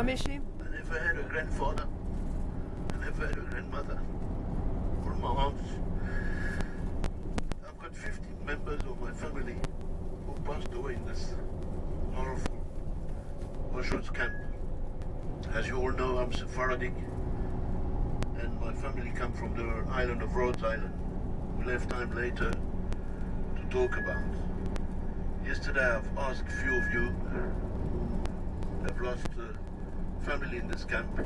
Hamishi? I never had a grandfather. I never had a grandmother. All my aunts. I've got 15 members of my family who passed away in this horrible Auschwitz camp. As you all know, I'm Sephardic, and my family come from the island of Rhodes Island. We'll have time later to talk about. Yesterday I've asked a few of you who have lost family in this camp,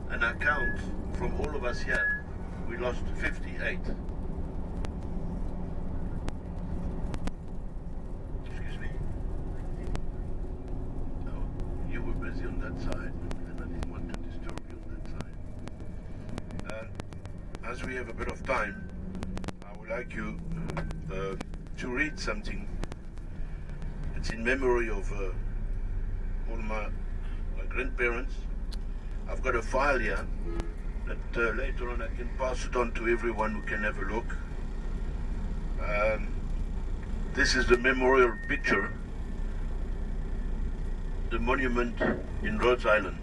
and I count from all of us here, we lost 58. Excuse me. Oh, you were busy on that side, and I didn't want to disturb you on that side. As we have a bit of time, I would like you to read something. It's in memory of all my grandparents. I've got a file here that later on I can pass it on to everyone who can have a look. This is the memorial picture, the monument in Rhodes Island.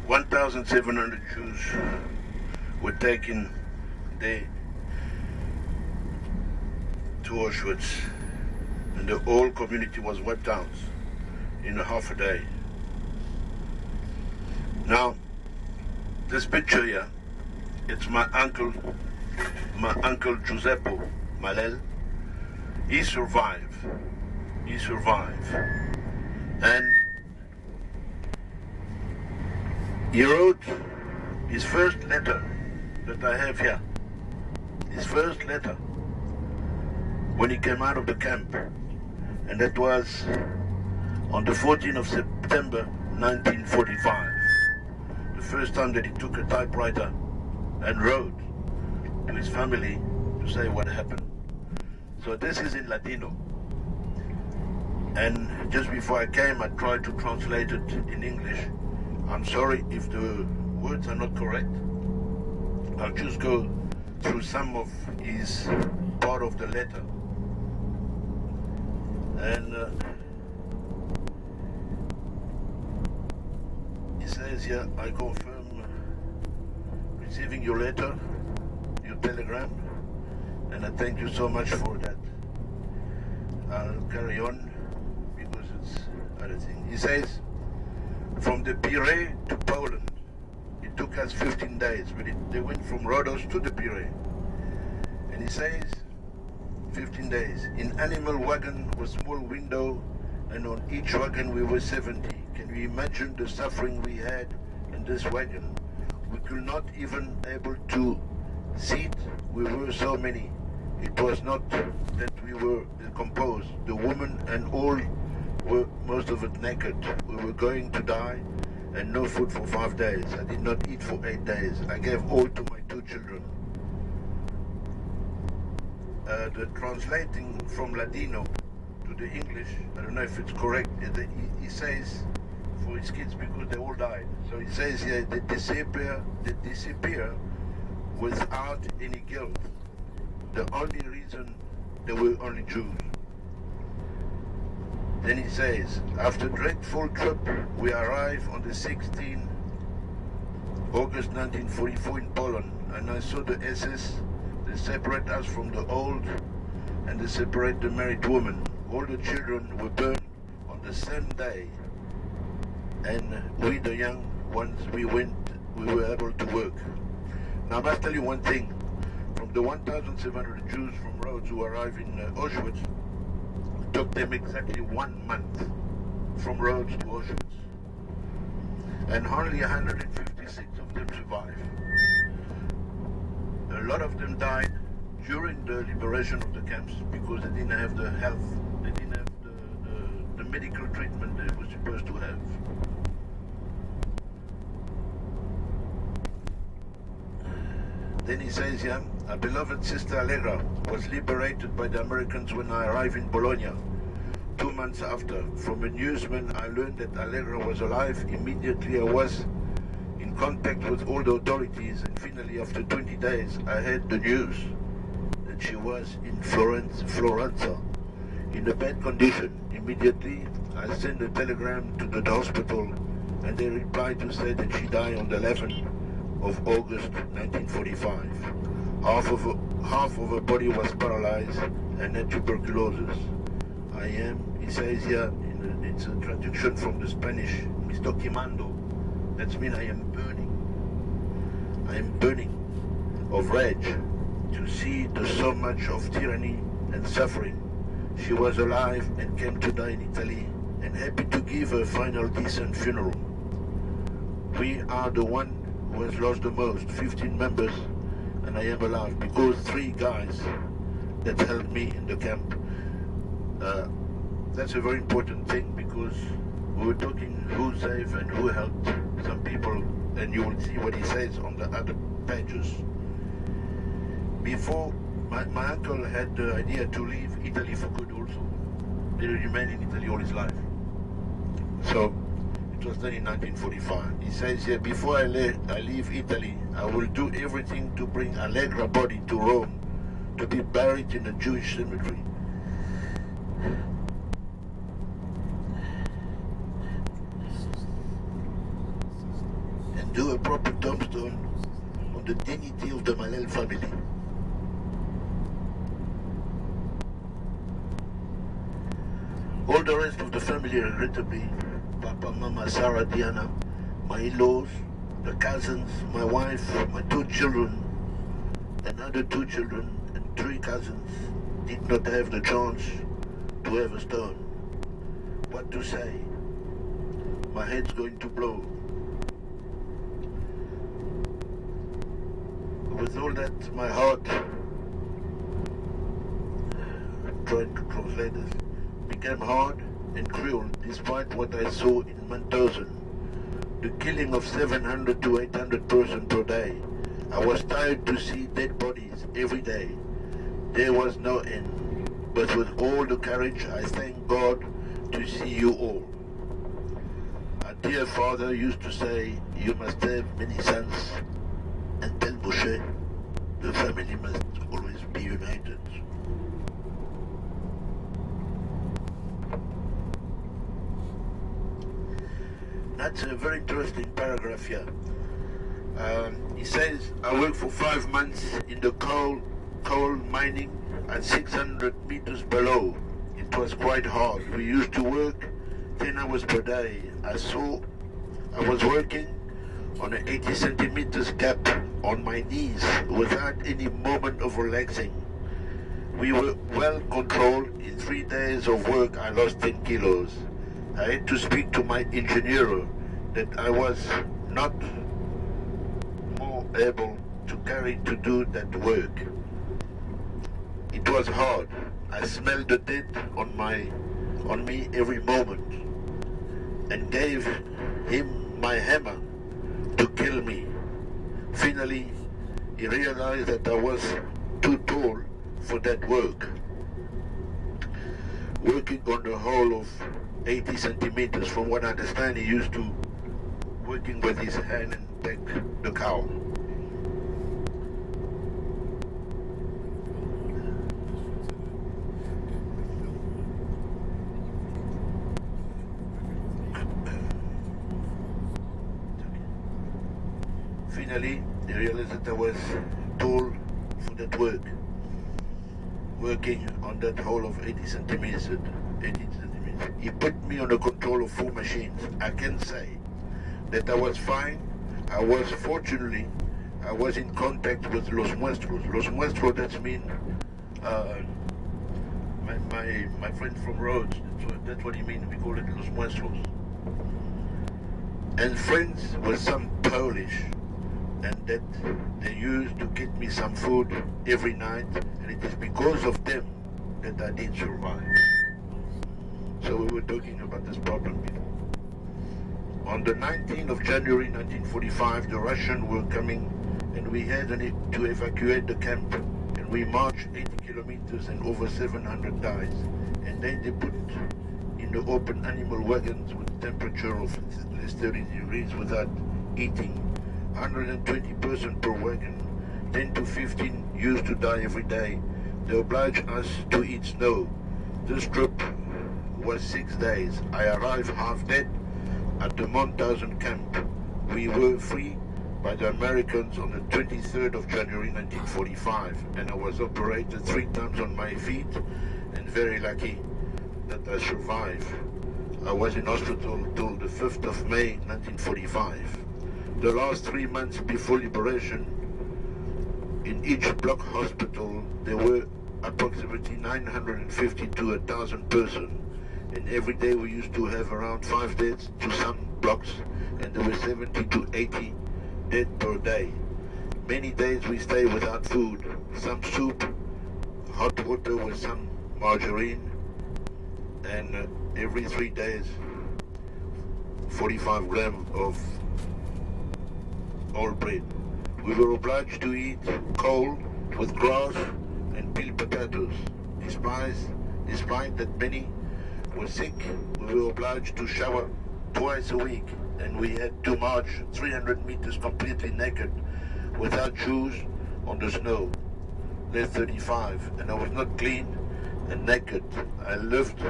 1,700 Jews were taken there to Auschwitz, and the whole community was wiped out in half a day. Now, this picture here, it's my uncle Giuseppe Mallel. He survived, and he wrote his first letter that I have here, his first letter, when he came out of the camp, and that was on the 14th of September 1945, the first time that he took a typewriter and wrote to his family to say what happened. So this is in Ladino, and just before I came I tried to translate it in English. I'm sorry if the words are not correct. I'll just go through some of his part of the letter. And he says here, I confirm receiving your letter, your telegram, and I thank you so much for that. I'll carry on because it's other thing. He says, from the Pirée to Poland, it took us 15 days, but they went from Rhodos to the Pirée. And he says, 15 days. In animal wagon was small window, and on each wagon we were 70. Can you imagine the suffering we had in this wagon? We could not even able to sit. We were so many. It was not that we were composed. The women and all were most of it naked. We were going to die, and no food for 5 days. I did not eat for 8 days. I gave all to my 2 children. The translating from Ladino to the English, I don't know if it's correct, he says for his kids because they all died. So he says here, they disappear without any guilt. The only reason they were only Jews. Then he says, after dreadful trip, we arrived on the 16th August 1944 in Poland, and I saw the SS. They separate us from the old, and they separate the married woman. All the children were burned on the same day, and we, the young ones, we were able to work. Now I must tell you one thing. From the 1,700 Jews from Rhodes who arrived in Auschwitz, it took them exactly 1 month from Rhodes to Auschwitz, and only 156 of them survived. A lot of them died during the liberation of the camps because they didn't have the health, they didn't have the medical treatment they were supposed to have. Then he says here, our beloved sister Allegra was liberated by the Americans when I arrived in Bologna. 2 months after, from a newsman I learned that Allegra was alive. Immediately I was in contact with all the authorities, and finally after 20 days I heard the news that she was in Florence in a bad condition. Immediately, I sent a telegram to the hospital, and they replied to say that she died on the 11th of August 1945. Half of her body was paralyzed and had tuberculosis. He says here, it's a traduction from the Spanish, Mr. Quimando. That means I am burning. I am burning of rage to see so much of tyranny and suffering. She was alive and came to die in Italy, and happy to give her final decent funeral. We are the one who has lost the most, 15 members, and I am alive because 3 guys that helped me in the camp. That's a very important thing, because we were talking who saved and who helped some people, and you will see what he says on the other pages. Before, my uncle had the idea to leave Italy for good also. He remained in Italy all his life. So it was done in 1945. He says here, before I leave Italy, I will do everything to bring Allegra's body to Rome to be buried in a Jewish cemetery. And do a proper tombstone on the dignity of the Mallel family. All the rest of the family, regrettably, Papa, Mama, Sarah, Diana, my in-laws, the cousins, my wife, my 2 children, another 2 children, and 3 cousins, did not have the chance to have a stone. What to say? My head's going to blow. With all that, my heart, I'm trying to translate this, became hard and cruel despite what I saw in Mauthausen, the killing of 700 to 800 persons per day. I was tired to see dead bodies every day. There was no end, but with all the courage I thank God to see you all. Our dear father used to say, you must have many sons, and tell Moshe, the family must always be united. That's a very interesting paragraph here. He says, I worked for 5 months in the coal mining at 600 meters below. It was quite hard. We used to work 10 hours per day. I was working on an 80 centimeters gap on my knees without any moment of relaxing. We were well controlled. In 3 days of work, I lost 10 kilos. I had to speak to my engineer that I was not more able to do that work. It was hard. I smelled the death on me every moment, and gave him my hammer to kill me. Finally, he realized that I was too tall for that work. Working on the hole of 80 centimeters, from what I understand, he used to working with his hand and take the cow. Finally, they realized that I was tall for that work. Working on that hole of 80 centimeters. He put me under control of 4 machines. I can say that I was fine. Fortunately, I was in contact with Los Muestros. Los Muestros, that means my friend from Rhodes. That's what he means. We call it Los Muestros. And friends with some Polish, and that they used to get me some food every night, and it is because of them that I did survive. So we were talking about this problem before. On the 19th of January 1945, the Russians were coming, and we had to evacuate the camp. And we marched 80 kilometers and over 700 died. And then they put in the open animal wagons with temperature of less 30 degrees without eating. 120 persons per wagon, 10 to 15 used to die every day. They obliged us to eat snow. This trip was 6 days. I arrived half dead at the Mauthausen camp. We were free by the Americans on the 23rd of January 1945, and I was operated 3 times on my feet, and very lucky that I survived. I was in hospital till the 5th of May 1945. The last 3 months before liberation, in each block hospital there were approximately 950 to 1,000 persons, and every day we used to have around 5 deaths to some blocks, and there were 70 to 80 dead per day. Many days we stayed without food, some soup, hot water with some margarine, and every 3 days 45 grams of whole bread. We were obliged to eat coal with grass and peeled potatoes. Despite that many were sick, we were obliged to shower twice a week, and we had to march 300 meters completely naked, without shoes, on the snow. Day 35, and I was not clean and naked. I lived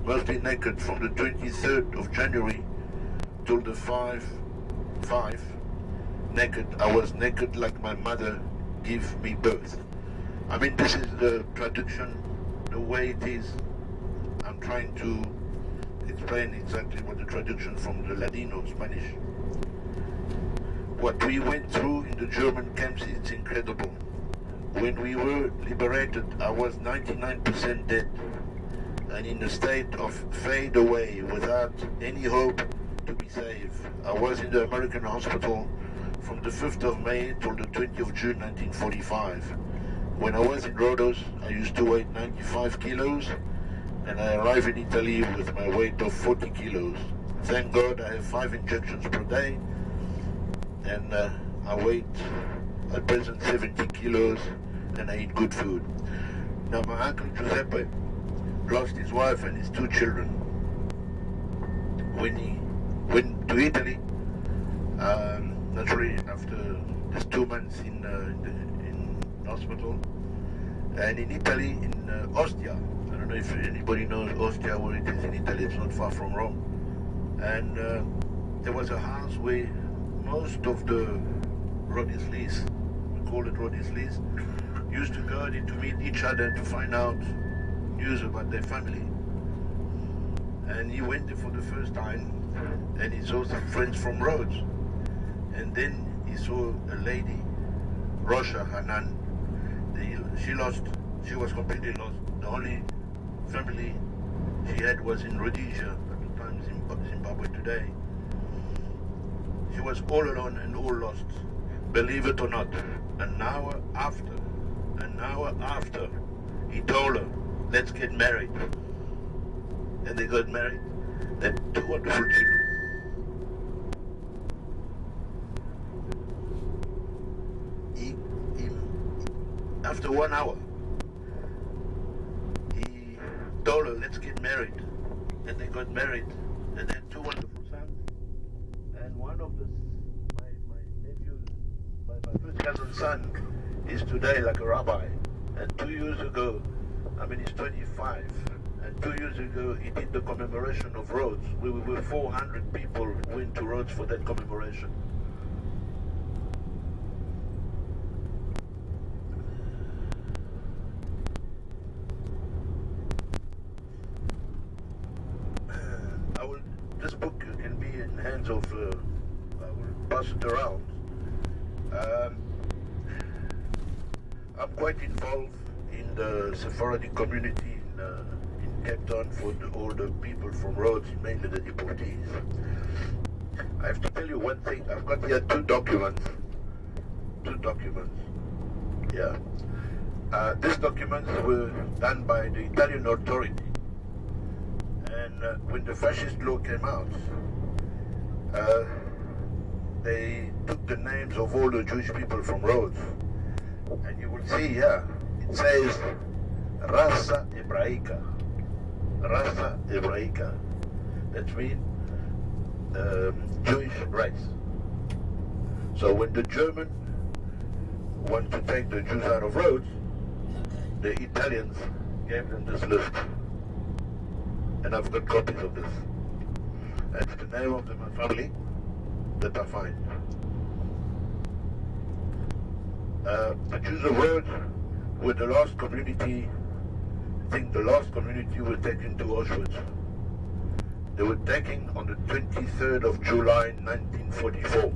mostly naked from the 23rd of January till the 5 naked. I was naked like my mother gave me birth. I mean, this is the traduction, the way it is. I'm trying to explain exactly what the traduction from the Ladino Spanish. What we went through in the German camps, it's incredible. When we were liberated, I was 99% dead and in a state of fade away without any hope to be saved. I was in the American hospital from the 5th of May till the 20th of June 1945. When I was in Rhodes, I used to weigh 95 kilos, and I arrived in Italy with my weight of 40 kilos. Thank God I have 5 injections per day, and I weigh at present 70 kilos, and I eat good food. Now my uncle Giuseppe lost his wife and his 2 children. When he went to Italy, naturally after just 2 months in hospital, and in Italy, in Ostia. I don't know if anybody knows Ostia, where it is in Italy. It's not far from Rome. And there was a house where most of the Rodisleys, we call it Rodisleys, used to go there to meet each other to find out news about their family. And he went there for the first time, and he saw some friends from Rhodes. And then he saw a lady, Rosha Hanan. She was completely lost. The only family she had was in Rhodesia, at the time Zimbabwe today. She was all alone and all lost. Believe it or not, an hour after, he told her, let's get married. And they got married. They had 2 wonderful children. After 1 hour, he told her, let's get married. And they got married. And they had 2 wonderful sons. And one of my nephews, my first cousin's son, is today like a rabbi. And 2 years ago, he's 25. And 2 years ago, he did the commemoration of Rhodes. We were 400 people who went to Rhodes for that commemoration. This book can be in hands of, I will pass it around. I'm quite involved in the Sephardic community in Cape Town for all the people from Rhodes, mainly the deportees. I have to tell you one thing. I've got here 2 documents. 2 documents. Yeah. These documents were done by the Italian authority. And when the fascist law came out, they took the names of all the Jewish people from Rhodes. And you will see here, it says Raza Hebraica. Raza Hebraica. That means Jewish race. So when the Germans want to take the Jews out of Rhodes, the Italians gave them this list. and I've got copies of this. It's the name of my family that I find. The Jews of Rhodes were the last community, I think the last community were taken to Auschwitz. They were taken on the 23rd of July 1944.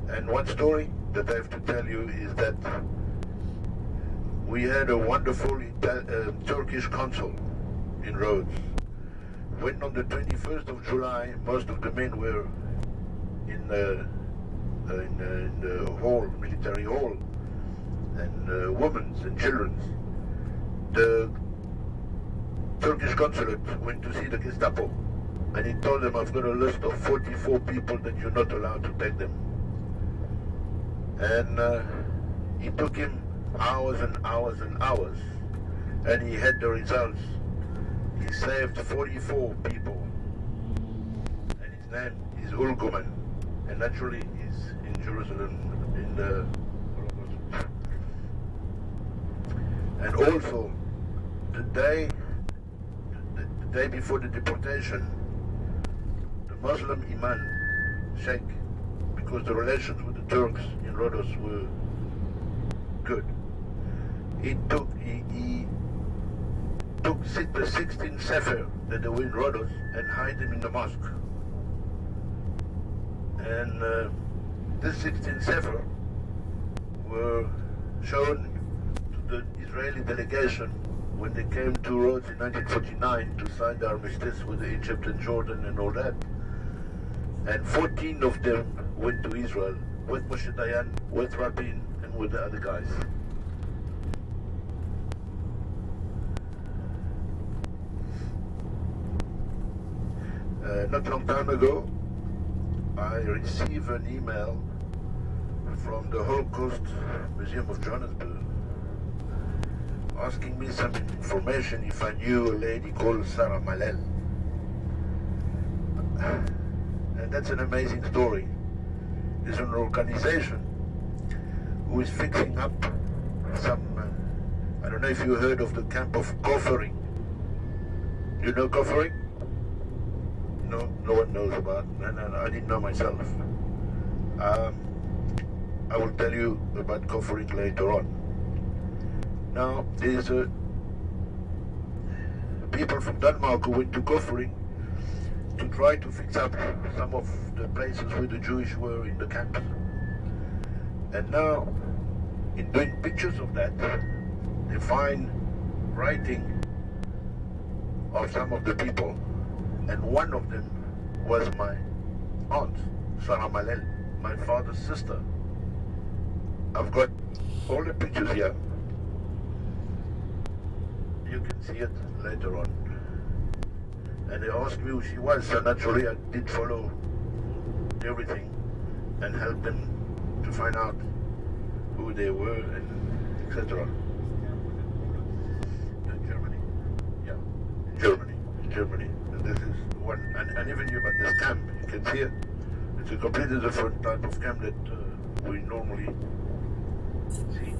And one story that I have to tell you is that we had a wonderful Turkish consul in Rhodes. When on the 21st of July, most of the men were in the hall, military hall, and women's and children's. The Turkish consulate went to see the Gestapo, and he told them, I've got a list of 44 people that you're not allowed to take them. And it took him hours and hours and hours, and he had the results. He saved 44 people, and his name is Ulguman, and naturally he's in Jerusalem in the Holocaust. And also, the day before the deportation, the Muslim imam, Sheikh, because the relations with the Turks in Rhodes were good, he took the 16 Sefer that they were in Rhodes and hide them in the mosque. And this 16 Sefer were shown to the Israeli delegation when they came to Rhodes in 1949 to sign the armistice with Egypt and Jordan and all that. And 14 of them went to Israel with Moshe Dayan, with Rabin, and with the other guys. Not long time ago, I received an email from the Holocaust Museum of Johannesburg asking me some information if I knew a lady called Sarah Mallel. And that's an amazing story. There's an organization who is fixing up some, I don't know if you heard of the camp of Koffering. You know Koffering? No, no one knows about it. No, I didn't know myself. I will tell you about Koffering later on. Now, there's people from Denmark who went to Koffering to try to fix up some of the places where the Jewish were in the camps. And now, in doing pictures of that, they find writing of some of the people, and one of them was my aunt, Sarah Mallel, my father's sister. I've got all the pictures here. You can see it later on. And they asked me who she was, so naturally I did follow everything and help them to find out who they were and etc. Germany. Yeah, Germany. And this is one, and I never knew about this camp. You can see it. It's a completely different type of camp that we normally see.